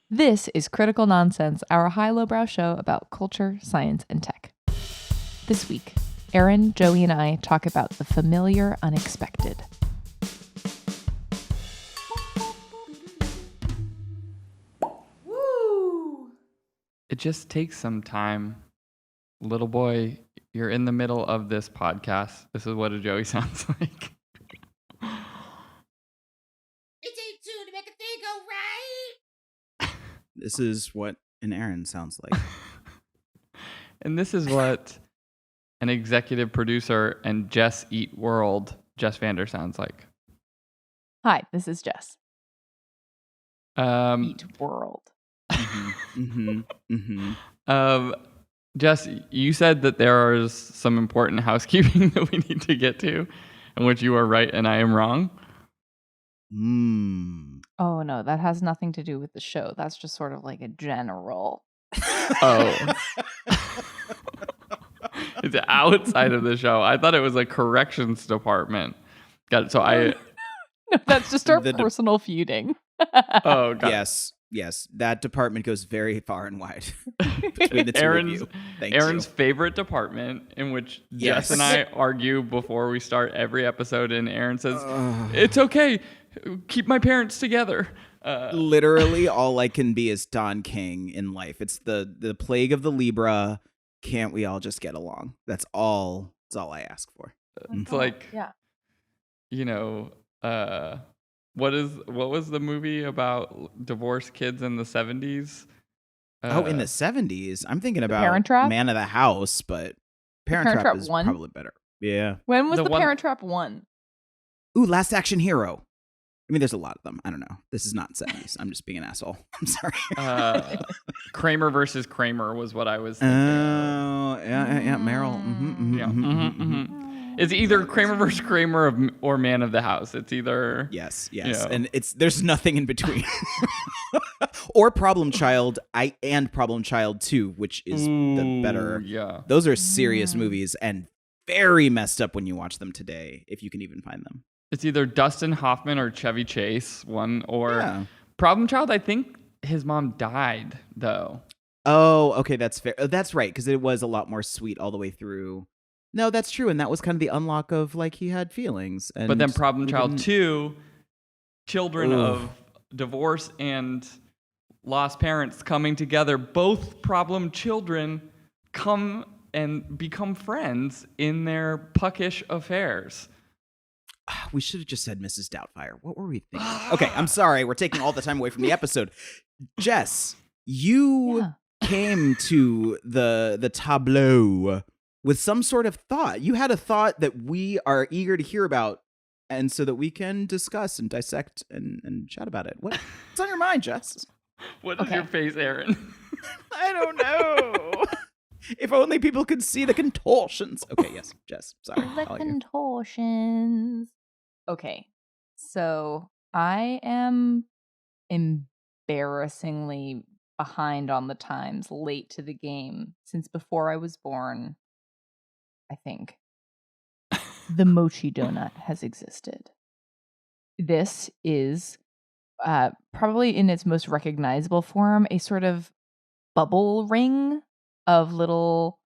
This is Critical Nonsense, our high-lowbrow show about culture, science, and tech. This week, Aaron, Joey, and I talk about the familiar unexpected. Woo! It just takes some time. Little boy, you're in the middle of this podcast. This is what a Joey sounds like. It ain't two to make a thing go right. This is what an Aaron sounds like. And this is what an executive producer and Jess Eat World, Jess Vander, sounds like. Hi, this is Jess. Eat World. Jess, you said that there is some important housekeeping that we need to get to, in which you are right and I am wrong. Oh, no, that has nothing to do with the show. That's just sort of like a general. Oh. It's outside of the show. I thought it was a corrections department. Got it. So No, that's just our personal feuding. Oh, God. Yes. That department goes very far and wide between the two of you. Aaron's favorite department, in which Jess and I argue before we start every episode, and Aaron says, it's okay. Keep my parents together. Literally, all I can be is Don King in life. It's the plague of the Libra. Can't we all just get along? That's all I ask for. It's like, you know, what was the movie about divorced kids in the 70s? In the 70s? I'm thinking about Parent Trap? Man of the House, but Parent Trap is probably better. Yeah. When was the Parent Trap 1? Ooh, Last Action Hero. I mean, there's a lot of them. I don't know. This is not 70s. I'm just being an asshole. I'm sorry. Kramer versus Kramer was what I was thinking. Oh, yeah, Meryl. It's either Kramer versus Kramer or Man of the House. It's either yes, you know. And there's nothing in between. Or Problem Child, and Problem Child 2, which is the better. Yeah, those are serious movies and very messed up when you watch them today, if you can even find them. It's either Dustin Hoffman or Chevy Chase, Problem Child. I think his mom died though. Oh, okay, that's fair. That's right, because it was a lot more sweet all the way through. No, that's true, and that was kind of the unlock of like he had feelings. But then Problem Child 2, children of divorce and lost parents coming together, both problem children come and become friends in their puckish affairs. We should have just said Mrs. Doubtfire. What were we thinking? Okay, I'm sorry. We're taking all the time away from the episode. Jess, you came to the tableau with some sort of thought. You had a thought that we are eager to hear about, and so that we can discuss and dissect and chat about it. What's on your mind, Jess? What is your face, Aaron? I don't know. If only people could see the contortions. Okay, yes, Jess. Sorry. The contortions. Okay, so I am embarrassingly behind on the times, late to the game, since before I was born, I think. The mochi donut has existed. This is probably in its most recognizable form, a sort of bubble ring of little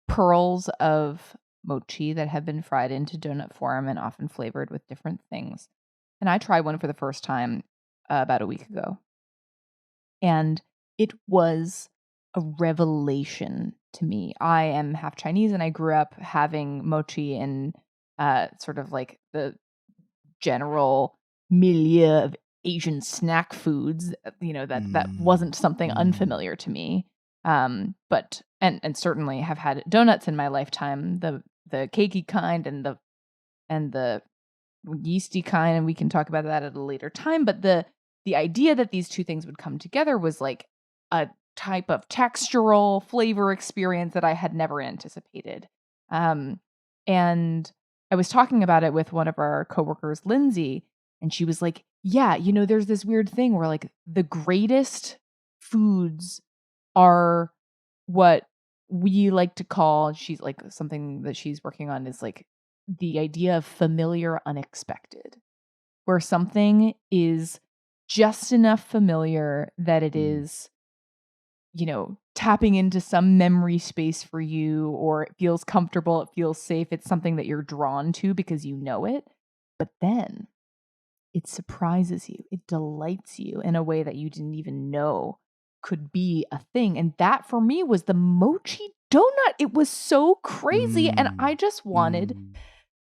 pearls of mochi that have been fried into donut form and often flavored with different things. And I tried one for the first time about a week ago. And it was a revelation to me. I am half Chinese and I grew up having mochi in sort of like the general milieu of Asian snack foods, you know, that wasn't something unfamiliar to me. But certainly have had donuts in my lifetime, the cakey kind and the yeasty kind, and we can talk about that at a later time. But the idea that these two things would come together was like a type of textural flavor experience that I had never anticipated. And I was talking about it with one of our coworkers, Lindsay, and she was like, yeah, you know, there's this weird thing where like the greatest foods are what we like to call, she's like, something that she's working on is like the idea of familiar unexpected, where something is just enough familiar that it is, tapping into some memory space for you, or it feels comfortable, it feels safe. It's something that you're drawn to because you know it. But then it surprises you. It delights you in a way that you didn't even know could be a thing. And that for me was the mochi donut. It was so crazy. And I just wanted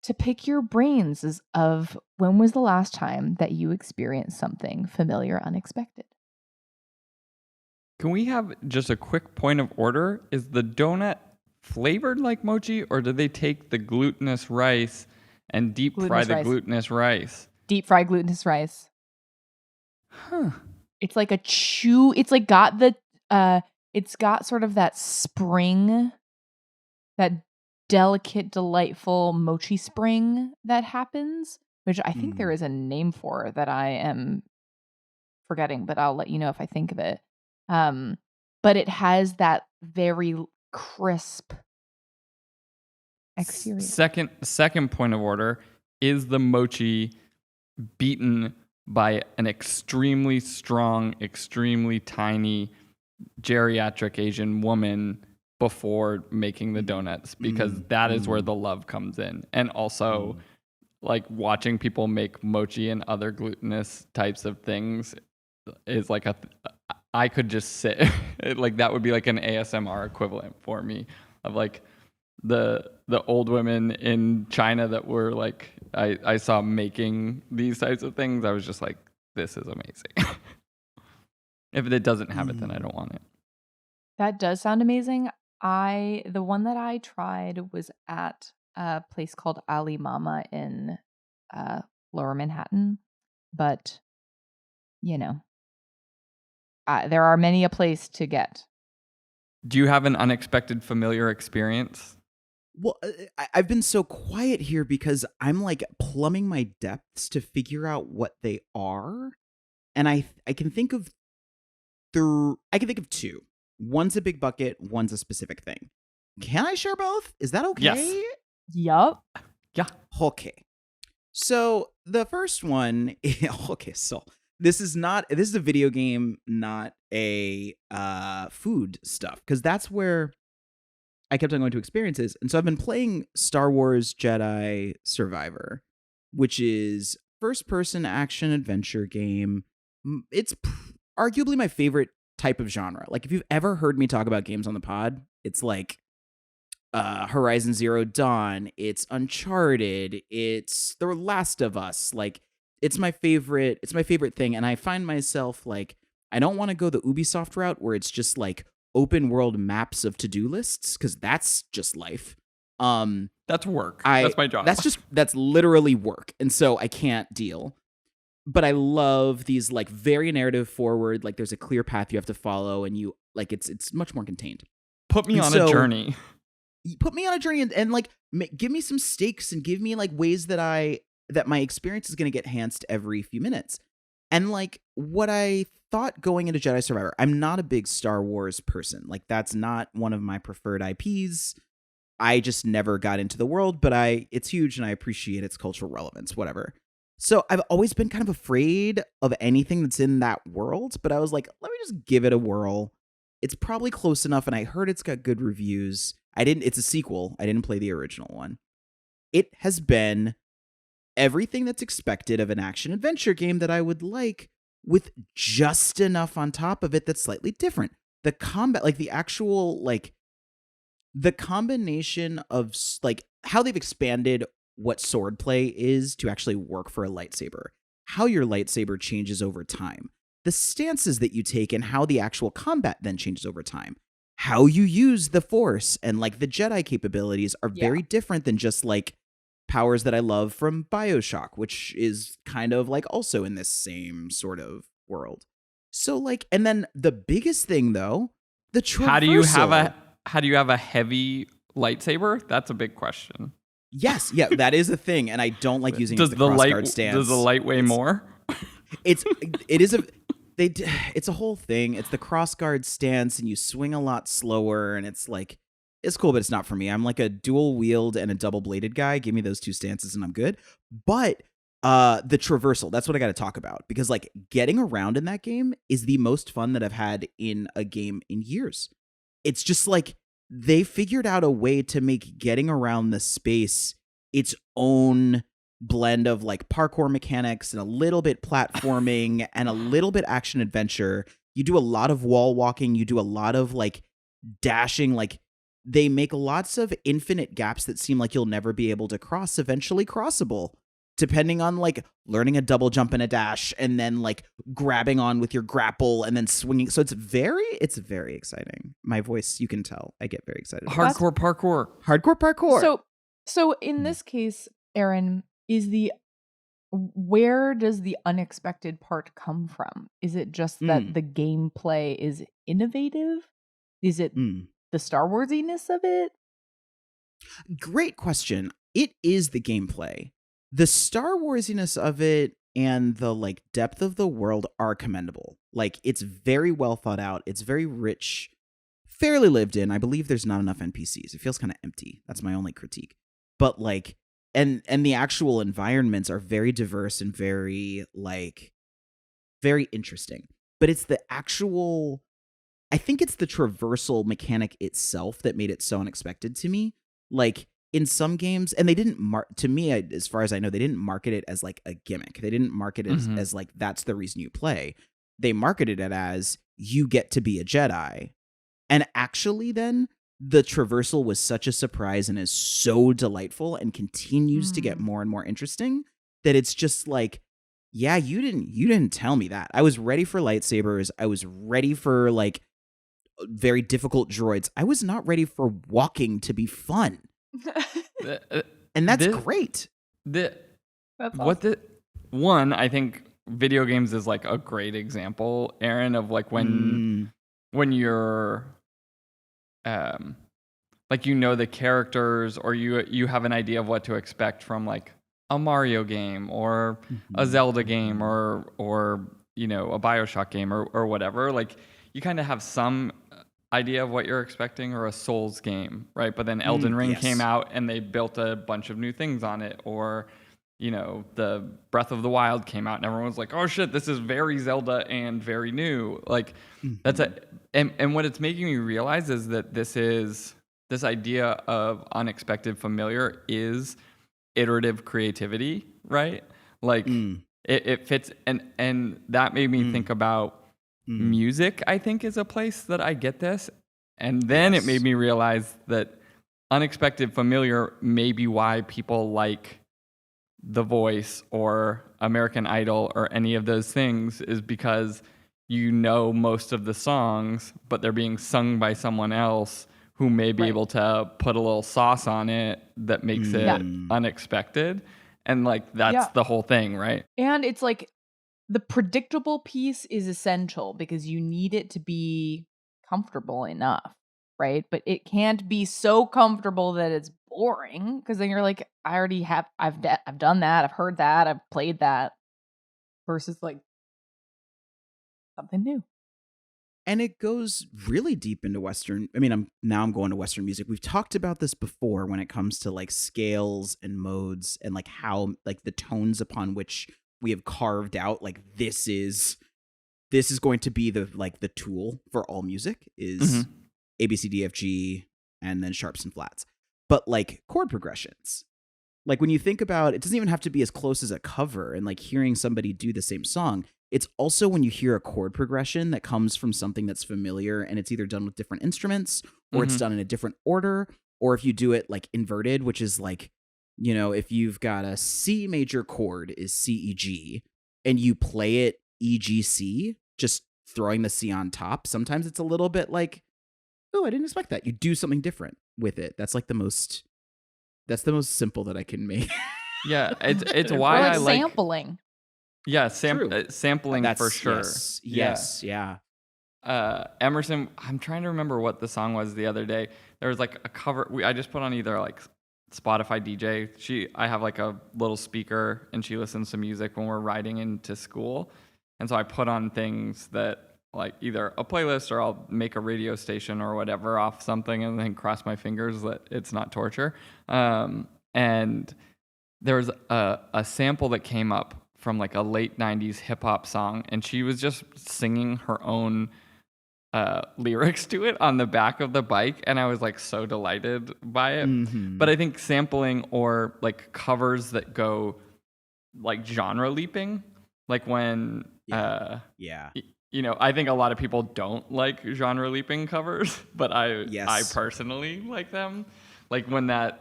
to pick your brains of when was the last time that you experienced something familiar, unexpected? Can we have just a quick point of order? Is the donut flavored like mochi, or do they take the glutinous rice and deep fry the glutinous rice? Deep fry glutinous rice. Huh. It's like it's like got it's got sort of that spring, that delicate, delightful mochi spring that happens, which I think there is a name for that I am forgetting, but I'll let you know if I think of it. But it has that very crisp exterior. Second point of order, is the mochi beaten by an extremely strong, extremely tiny geriatric Asian woman before making the donuts? Because that is where the love comes in. And also like watching people make mochi and other glutinous types of things is like I could just sit like that would be like an ASMR equivalent for me of like the old women in China that were like I saw making these types of things. I was just like, this is amazing. If it doesn't have it, then I don't want it. That does sound amazing. The one that I tried was at a place called Ali Mama in Lower Manhattan, but there are many a place to get. Do you have an unexpected familiar experience? Well, I've been so quiet here because I'm like plumbing my depths to figure out what they are, and I can think of two. One's a big bucket. One's a specific thing. Can I share both? Is that okay? Yes. Yup. Yeah. Okay. So the first one. Okay. So this is a video game, not a food stuff, because that's where I kept on going to experiences. And so I've been playing Star Wars Jedi Survivor, which is first-person action adventure game. It's arguably my favorite type of genre. Like if you've ever heard me talk about games on the pod, it's like Horizon Zero Dawn, it's Uncharted, it's The Last of Us. Like it's my favorite thing. And I find myself like, I don't want to go the Ubisoft route where it's just like open world maps of to-do lists, because that's just life. That's work. That's my job. That's literally work. And so I can't deal. But I love these like very narrative forward, like there's a clear path you have to follow, and you like it's much more contained. Put me on a journey. Put me on a journey and like give me some stakes and give me like ways that my experience is going to get enhanced every few minutes. And like what I thought going into Jedi Survivor, I'm not a big Star Wars person. Like that's not one of my preferred IPs. I just never got into the world, but it's huge and I appreciate its cultural relevance, whatever. So I've always been kind of afraid of anything that's in that world, but I was like, let me just give it a whirl. It's probably close enough, and I heard it's got good reviews. It's a sequel. I didn't play the original one. It has been everything that's expected of an action-adventure game that I would like, with just enough on top of it that's slightly different. The combat, like the actual, like, the combination of, like, how they've expanded what swordplay is to actually work for a lightsaber, how your lightsaber changes over time, the stances that you take and how the actual combat then changes over time, how you use the Force and like the Jedi capabilities are very different than just like powers that I love from BioShock, which is kind of like also in this same sort of world. So like, and then the biggest thing though, the traversal. How do you have a heavy lightsaber? That's a big question. Yes, yeah, that is a thing, and I don't like using the crossguard stance. Does the light weigh more? It's a whole thing. It's the crossguard stance, and you swing a lot slower, and it's like it's cool, but it's not for me. I'm like a dual wield and a double bladed guy. Give me those two stances, and I'm good. But The traversal, that's what I got to talk about, because like getting around in that game is the most fun that I've had in a game in years. It's just like they figured out a way to make getting around the space its own blend of like parkour mechanics and a little bit platforming and a little bit action adventure. You do a lot of wall walking, you do a lot of like dashing, like they make lots of infinite gaps that seem like you'll never be able to cross eventually crossable, depending on like learning a double jump and a dash and then like grabbing on with your grapple and then swinging. So it's very exciting. My voice, you can tell I get very excited. Hardcore parkour. Hardcore parkour. So in this case, Aaron, where does the unexpected part come from? Is it just that the gameplay is innovative? Is it the Star Warsiness of it? Great question. It is the gameplay. The Star Warsiness of it and the like depth of the world are commendable. Like it's very well thought out. It's very rich, fairly lived in. I believe there's not enough NPCs. It feels kind of empty. That's my only critique. But like, and the actual environments are very diverse and very interesting. But it's the actual, I think it's the traversal mechanic itself that made it so unexpected to me. Like in some games, and they didn't to me, as far as I know, they didn't market it as like a gimmick. They didn't market it as like, that's the reason you play. They marketed it as you get to be a Jedi. And actually then the traversal was such a surprise and is so delightful and continues to get more and more interesting that it's just like, yeah, you didn't tell me that. I was ready for lightsabers. I was ready for like very difficult droids. I was not ready for walking to be fun. And that's great. One, I think video games is like a great example, Aaron, of like when you're like, you know, the characters, or you have an idea of what to expect from like a Mario game or a Zelda game or you know, a BioShock game or whatever. Like you kind of have some idea of what you're expecting, or a Souls game, right? But then Elden Ring came out and they built a bunch of new things on it, or you know, the Breath of the Wild came out and everyone was like, oh shit, this is very Zelda and very new. Like that's and what it's making me realize is that this idea of unexpected familiar is iterative creativity, right? Like it fits, and that made me think about music. I think is a place that I get this, and then it made me realize that unexpected familiar may be why people like The Voice or American Idol or any of those things, is because you know most of the songs, but they're being sung by someone else who may be able to put a little sauce on it that makes it unexpected. And like, that's the whole thing, right? And it's like the predictable piece is essential because you need it to be comfortable enough, right? But it can't be so comfortable that it's boring, because then you're like, I already have, I've done that, I've heard that, I've played that, versus like something new. And it goes really deep into Western. I mean, I'm going to Western music. We've talked about this before when it comes to like scales and modes and like how like the tones upon which we have carved out, like this is going to be the tool for all music is A, B, C, D, F, G, and then sharps and flats. But like chord progressions, like when you think about it, doesn't even have to be as close as a cover and like hearing somebody do the same song. It's also when you hear a chord progression that comes from something that's familiar, and it's either done with different instruments or it's done in a different order, or if you do it like inverted, which is like, you know, if you've got a C major chord is C, E, G, and you play it E, G, C, just throwing the C on top, sometimes it's a little bit like, oh, I didn't expect that. You do something different with it. That's the most simple that I can make. Yeah, it's why like I like sampling. Yeah, sampling for sure. Yes, yeah. Emerson, I'm trying to remember what the song was the other day. There was like a cover I just put on either like Spotify DJ. I have like a little speaker and she listens to music when we're riding into school. And so I put on things that like either a playlist or I'll make a radio station or whatever off something and then cross my fingers that it's not torture. And there was a sample that came up from like a late 90s hip hop song, and she was just singing her own lyrics to it on the back of the bike, and I was like so delighted by it. Mm-hmm. But I think sampling or like covers that go like genre leaping, like when you know, I think a lot of people don't like genre leaping covers, but I personally like them. Like when that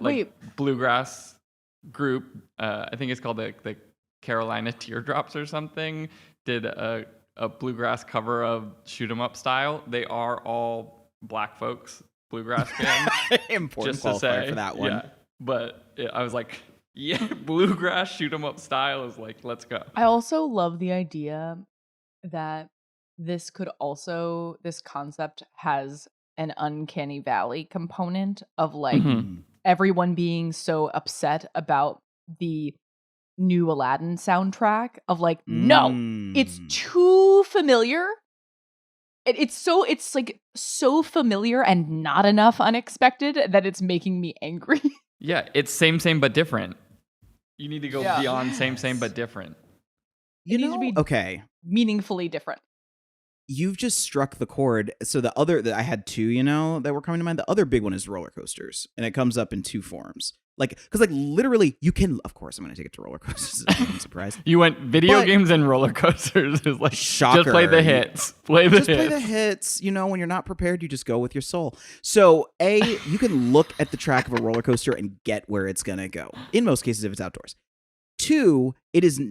bluegrass group, I think it's called the Carolina Teardrops or something, did a bluegrass cover of Shoot 'Em Up Style. They are all black folks bluegrass band. Important just to qualifier say, for that one. Yeah. But I was like, yeah, bluegrass Shoot 'Em Up Style is like, let's go. I also love the idea that this concept has an uncanny valley component of like everyone being so upset about the new Aladdin soundtrack of like, no, it's too familiar. It's like so familiar and not enough unexpected that it's making me angry. Yeah, it's same but different. You need to go beyond same but different. It needs to be meaningfully different. You've just struck the chord. So the other that I had two, you know, that were coming to mind. The other big one is rollercoasters, and it comes up in two forms. Like, because like literally, you can. Of course, I'm going to take it to rollercoasters. I'm surprised. You went video games and rollercoasters. Is like shocker. Just play the hits. Play the hits. You know, when you're not prepared, you just go with your soul. So, you can look at the track of a roller coaster and get where it's going to go. In most cases, if it's outdoors. Two, it is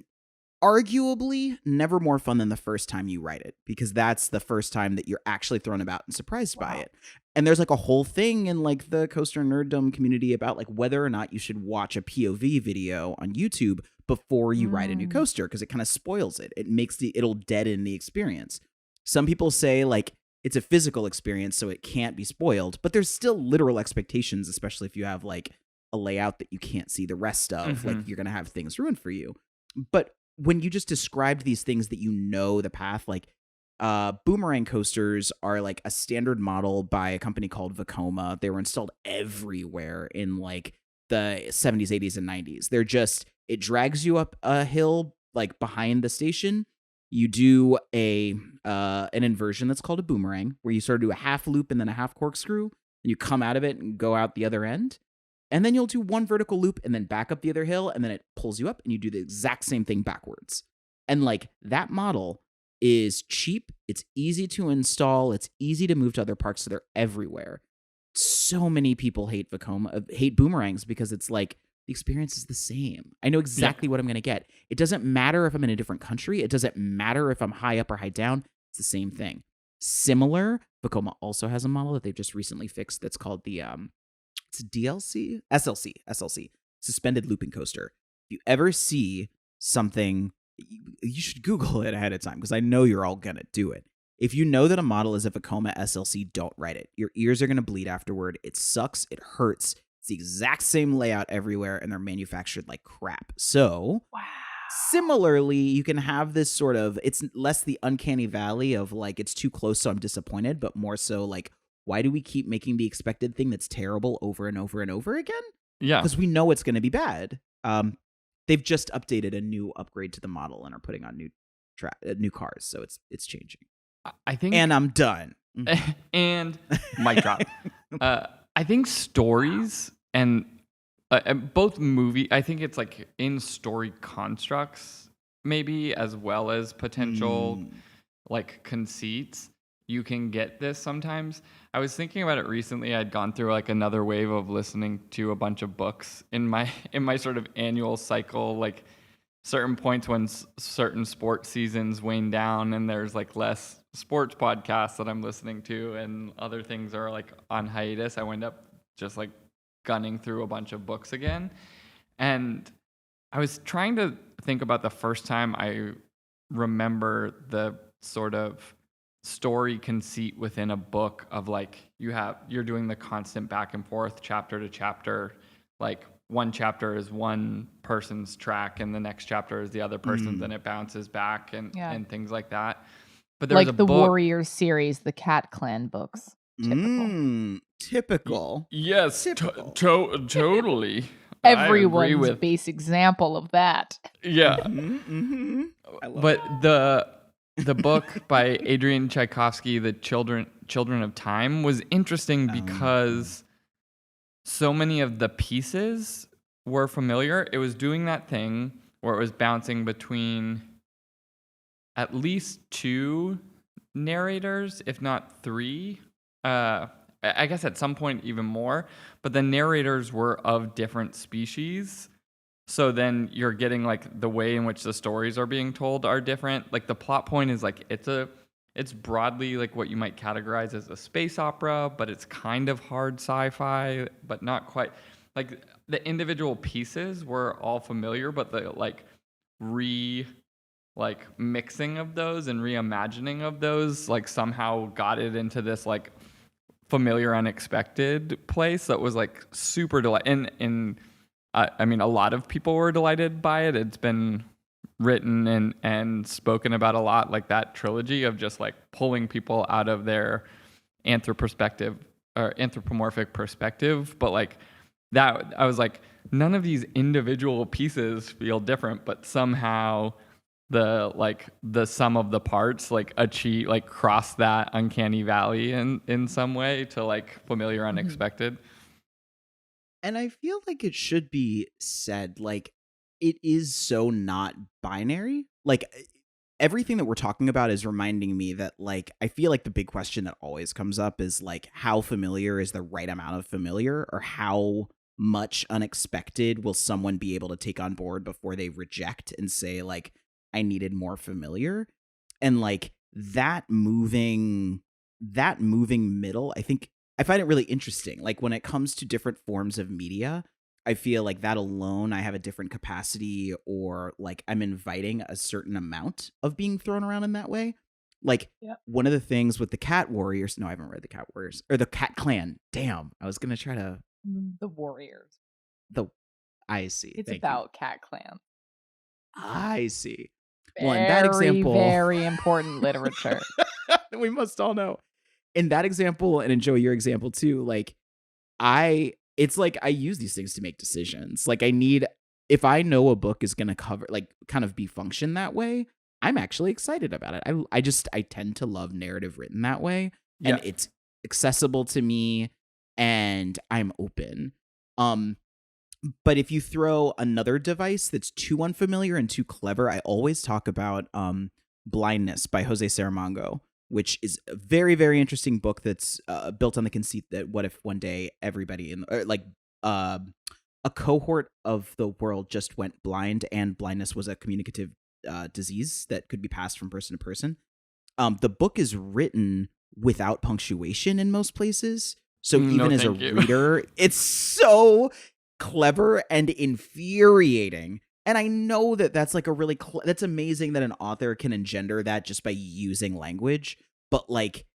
arguably never more fun than the first time you ride it, because that's the first time that you're actually thrown about and surprised by it. And there's like a whole thing in like the coaster nerddom community about like whether or not you should watch a POV video on YouTube before you ride a new coaster, because it kind of spoils it. It'll deaden the experience. Some people say like it's a physical experience, so it can't be spoiled, but there's still literal expectations, especially if you have like a layout that you can't see the rest of. Like you're gonna have things ruined for you. But when you just described these things that you know the path, like boomerang coasters are like a standard model by a company called Vekoma. They were installed everywhere in like the 70s, 80s, and 90s. They're just, it drags you up a hill like behind the station. You do an inversion that's called a boomerang, where you sort of do a half loop and then a half corkscrew, and you come out of it and go out the other end. And then you'll do one vertical loop and then back up the other hill, and then it pulls you up and you do the exact same thing backwards. And like that model is cheap, it's easy to install, it's easy to move to other parks, so they're everywhere. So many people hate boomerangs because it's like the experience is the same. I know exactly what I'm going to get. It doesn't matter if I'm in a different country. It doesn't matter if I'm high up or high down. It's the same thing. Similar, Vekoma also has a model that they've just recently fixed that's called the it's SLC, suspended looping coaster. If you ever see something, you should Google it ahead of time, because I know you're all going to do it. If you know that a model is a Vekoma SLC, don't ride it. Your ears are going to bleed afterward. It sucks. It hurts. It's the exact same layout everywhere, and they're manufactured like crap. So, similarly, you can have this sort of, it's less the uncanny valley of like, it's too close, so I'm disappointed, but more so like, why do we keep making the expected thing that's terrible over and over and over again? Yeah. Because we know it's going to be bad. They've just updated a new upgrade to the model and are putting on new cars, so it's changing. I think, and I'm done. And mic drop. I think stories and both I think it's like in story constructs maybe, as well as potential like conceits. You can get this sometimes. I was thinking about it recently. I'd gone through like another wave of listening to a bunch of books in my sort of annual cycle, like certain points when certain sports seasons wane down and there's like less sports podcasts that I'm listening to and other things are like on hiatus. I wind up just like gunning through a bunch of books again. And I was trying to think about the first time I remember the sort of story conceit within a book of like you're doing the constant back and forth chapter to chapter, like one chapter is one person's track and the next chapter is the other person's and it bounces back and things like that. But there like was a the book, Warriors series, the Cat Clan books. Typical. Typical. Yes, Typical. totally. Everyone's with base example of that. yeah. I love But the book by Adrian Tchaikovsky, The Children of Time, was interesting because so many of the pieces were familiar. It was doing that thing where it was bouncing between at least 2 narrators, if not 3. I guess at some point even more. But the narrators were of different species. So then you're getting like the way in which the stories are being told are different. Like the plot point is like it's broadly like what you might categorize as a space opera, but it's kind of hard sci-fi, but not quite. Like the individual pieces were all familiar, but the mixing of those and reimagining of those like somehow got it into this like familiar, unexpected place that was like super delightful. And I mean, a lot of people were delighted by it. It's been written and spoken about a lot, like that trilogy of just like pulling people out of their anthropomorphic perspective. But like that, I was like, none of these individual pieces feel different, but somehow the sum of the parts like achieve like cross that uncanny valley in some way to like familiar, unexpected. And I feel like it should be said, like, it is so not binary. Like, everything that we're talking about is reminding me that, like, I feel like the big question that always comes up is, like, how familiar is the right amount of familiar, or how much unexpected will someone be able to take on board before they reject and say, like, I needed more familiar. And, like, that moving middle, I find it really interesting. Like when it comes to different forms of media, I feel like that alone, I have a different capacity, or like I'm inviting a certain amount of being thrown around in that way. Like one of the things with the Cat Warriors, no, I haven't read the Cat Warriors or the Cat Clan. Damn, I was going to try to. The Warriors. I see. It's Thank about you. Cat Clan. I see. Well, in that example, very important literature. We must all know. In that example, and enjoy your example too, like it's like I use these things to make decisions. Like if I know a book is going to cover, like kind of be function that way, I'm actually excited about it. I tend to love narrative written that way, and it's accessible to me, and I'm open. But if you throw another device that's too unfamiliar and too clever, I always talk about Blindness by Jose Saramago, which is a very, very interesting book that's built on the conceit that what if one day everybody a cohort of the world just went blind, and blindness was a communicative disease that could be passed from person to person. The book is written without punctuation in most places. So even as a reader, it's so clever and infuriating. And I know that that's like a really that's amazing that an author can engender that just by using language, but like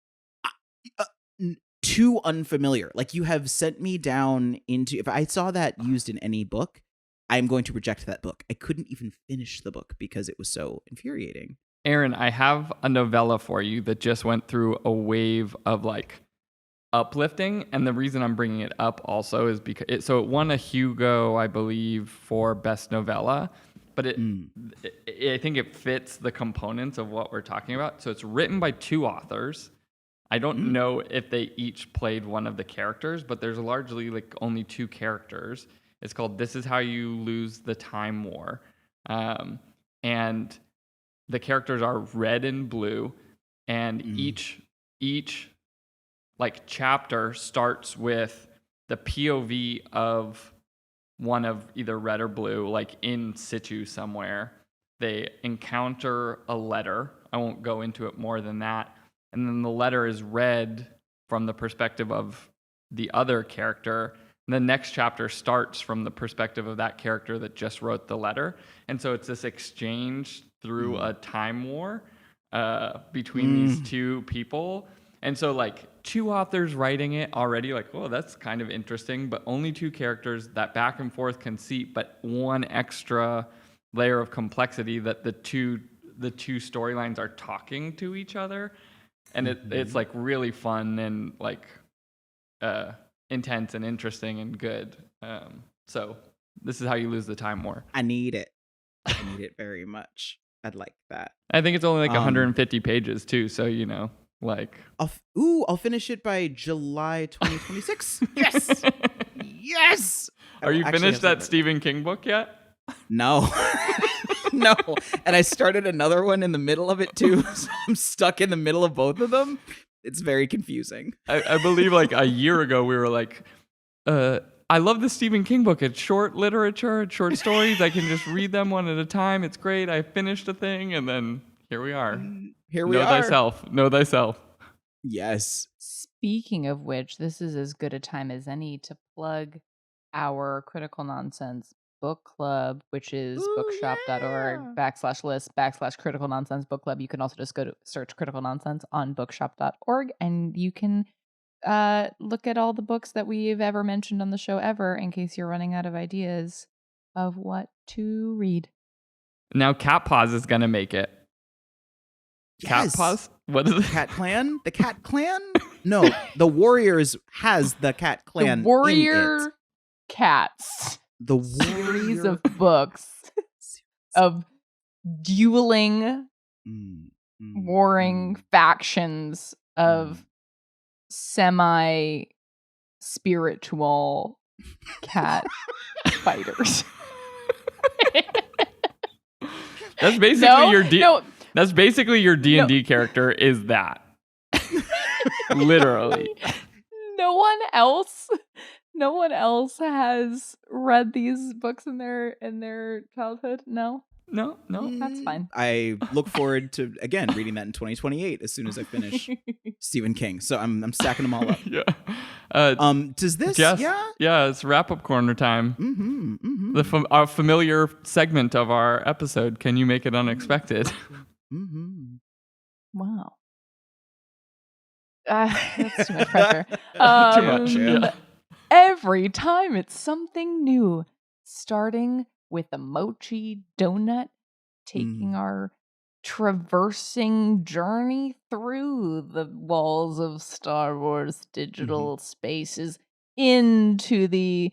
too unfamiliar. Like you have sent me down into, if I saw that used in any book, I'm going to reject that book. I couldn't even finish the book because it was so infuriating. Aaron, I have a novella for you that just went through a wave of like uplifting, and the reason I'm bringing it up also is because it won a Hugo, I believe, for best novella, but I think it fits the components of what we're talking about. So it's written by 2 authors. I don't know if they each played one of the characters, but there's largely like only 2 characters. It's called This Is How You Lose the Time War, and the characters are red and blue, and each like chapter starts with the POV of one of either red or blue, like in situ somewhere. They encounter a letter. I won't go into it more than that. And then the letter is read from the perspective of the other character. And the next chapter starts from the perspective of that character that just wrote the letter. And so it's this exchange through a time war between these 2 people. And so like 2 authors writing it already, like, oh, that's kind of interesting, but only 2 characters, that back and forth conceit, but one extra layer of complexity that the two storylines are talking to each other. And it's like really fun and like intense and interesting and good. So This is how you lose the time war. I need it. I need it very much. I'd like that. I think it's only like 150 pages too, so like I'll finish it by July 2026. Yes. Yes. Are you finished that Stephen King book yet? No. No. And I started another one in the middle of it too. So I'm stuck in the middle of both of them. It's very confusing. I believe like a year ago we were like, I love the Stephen King book. It's short literature, it's short stories. I can just read them one at a time. It's great. I finished a thing, and then here we are. Know thyself. Know thyself. Yes. Speaking of which, this is as good a time as any to plug our Critical Nonsense book club, which is bookshop.org/list/critical nonsense book club. You can also just go to search Critical Nonsense on bookshop.org, and you can look at all the books that we've ever mentioned on the show ever, in case you're running out of ideas of what to read. Now Cat Paws is gonna make it. Yes. Cat Paws? What is it? Cat Clan? The Cat Clan? No, the Warriors has the Cat Clan. The Warrior in it. Cats. The Series Warrior of books of dueling, warring factions of semi-spiritual cat fighters. That's basically That's basically your D&D character is that. Literally. No one else has read these books in their childhood. No, that's fine. I look forward to again reading that in 2028 as soon as I finish Stephen King. So I'm stacking them all up. Yeah. Does this? Jess, Yeah. It's wrap up corner time. Mm-hmm. Our familiar segment of our episode. Can you make it unexpected? Mm-hmm. Wow. That's too much pressure. Too much. Yeah. Every time it's something new, starting with a mochi donut, taking our traversing journey through the walls of Star Wars digital spaces into the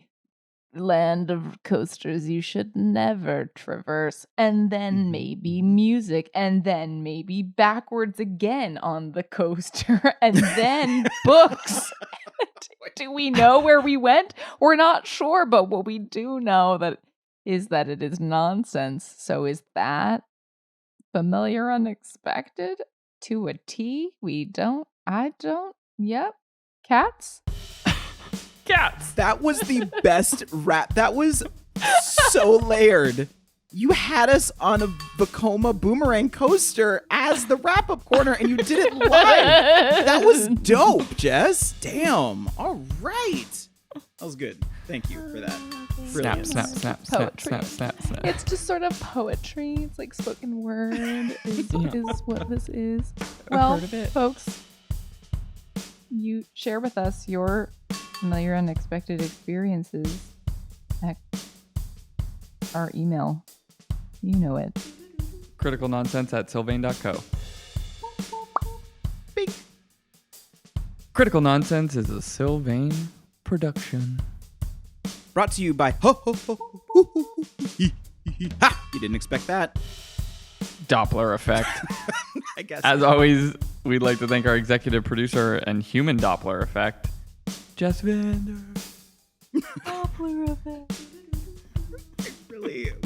land of coasters you should never traverse, and then maybe music, and then maybe backwards again on the coaster, and then books. Do we know where we went? We're not sure, but what we do know is that it is nonsense. So is that familiar, unexpected to a T? I don't. Yep. Cats? Cats. That was the best rap. That was so layered. You had us on a Vekoma boomerang coaster as the wrap-up corner, and you did it live. That was dope, Jess. Damn. All right. That was good. Thank you for that. Brilliant. Snap. It's just sort of poetry. It's like spoken word is what this is. Well, folks, you share with us your familiar unexpected experiences at our email. You know it. criticalnonsense@sylvain.co. Bing. Critical Nonsense is a Sylvain production. Brought to you by Ho Ho Ho Hoo Hoo Hoo. Ha! You didn't expect that. Doppler Effect. I guess. As always, we'd like to thank our executive producer and human Doppler Effect, Jess Vander. Doppler Effect.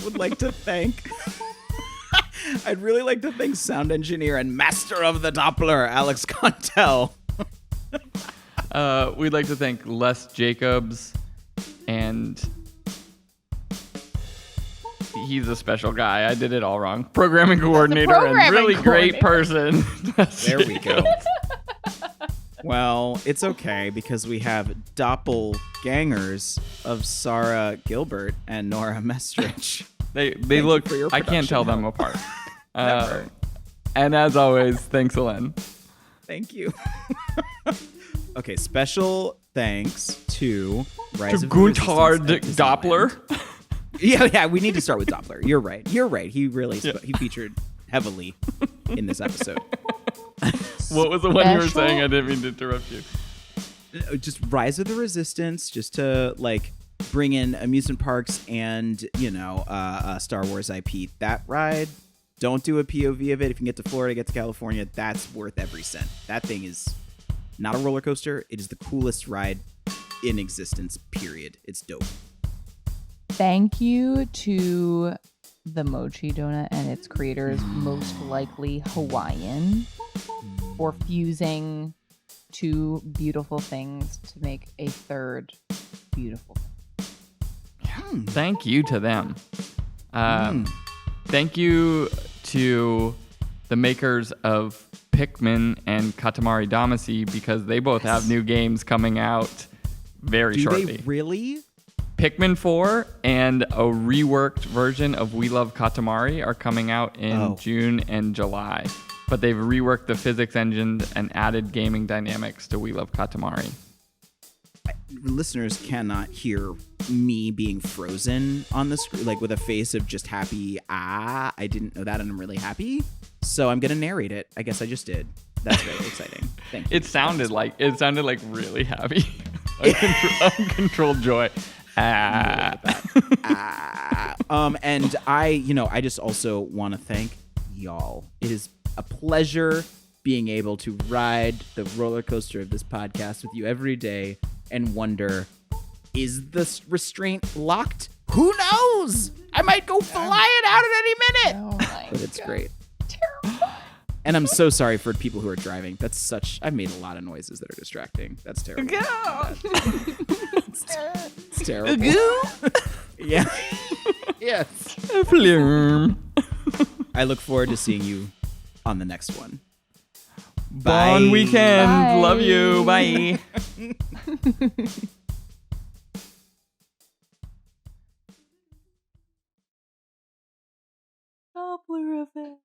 Would like to thank I'd really like to thank sound engineer and master of the Doppler, Alex Contel. We'd like to thank Les Jacobs, and he's a special guy. I did it all wrong. Programming coordinator and really great person. There we go. Well, it's okay because we have doppelgangers of Sarah Gilbert and Nora Mestrich. They look. I can't tell them apart. And as always, thanks, Alen. Thank you. Okay, special thanks to Rise of the Guntard Resistance Doppler. Yeah, we need to start with Doppler. You're right. He really he featured heavily in this episode. What was the one you were saying? I didn't mean to interrupt you. Just Rise of the Resistance, just to like bring in amusement parks and, Star Wars IP. That ride, don't do a POV of it. If you can get to Florida, get to California, that's worth every cent. That thing is not a roller coaster. It is the coolest ride in existence, period. It's dope. Thank you to the mochi donut and its creators, most likely Hawaiian, for fusing two beautiful things to make a third beautiful thing. Thank you to them. Thank you to the makers of Pikmin and Katamari Damacy, because they both have new games coming out very shortly. Do they really? Pikmin 4 and a reworked version of We Love Katamari are coming out in June and July. But they've reworked the physics engine and added gaming dynamics to We Love Katamari. Listeners cannot hear me being frozen on the screen, like with a face of just happy, I didn't know that and I'm really happy. So I'm going to narrate it. I guess I just did. That's very exciting. Thank you. It sounded like really happy. Uncontrolled joy. And I just also want to thank y'all. It is a pleasure being able to ride the roller coaster of this podcast with you every day and wonder, is the restraint locked? Who knows? I might go flying out at any minute. Oh my But it's God. great. Terrible. And I'm so sorry for people who are driving. I've made a lot of noises that are distracting. That's terrible. It's terrible. Yeah. Yes. I look forward to seeing you on the next one. Bon weekend. Bye. Love you. Bye. Doppler Effect.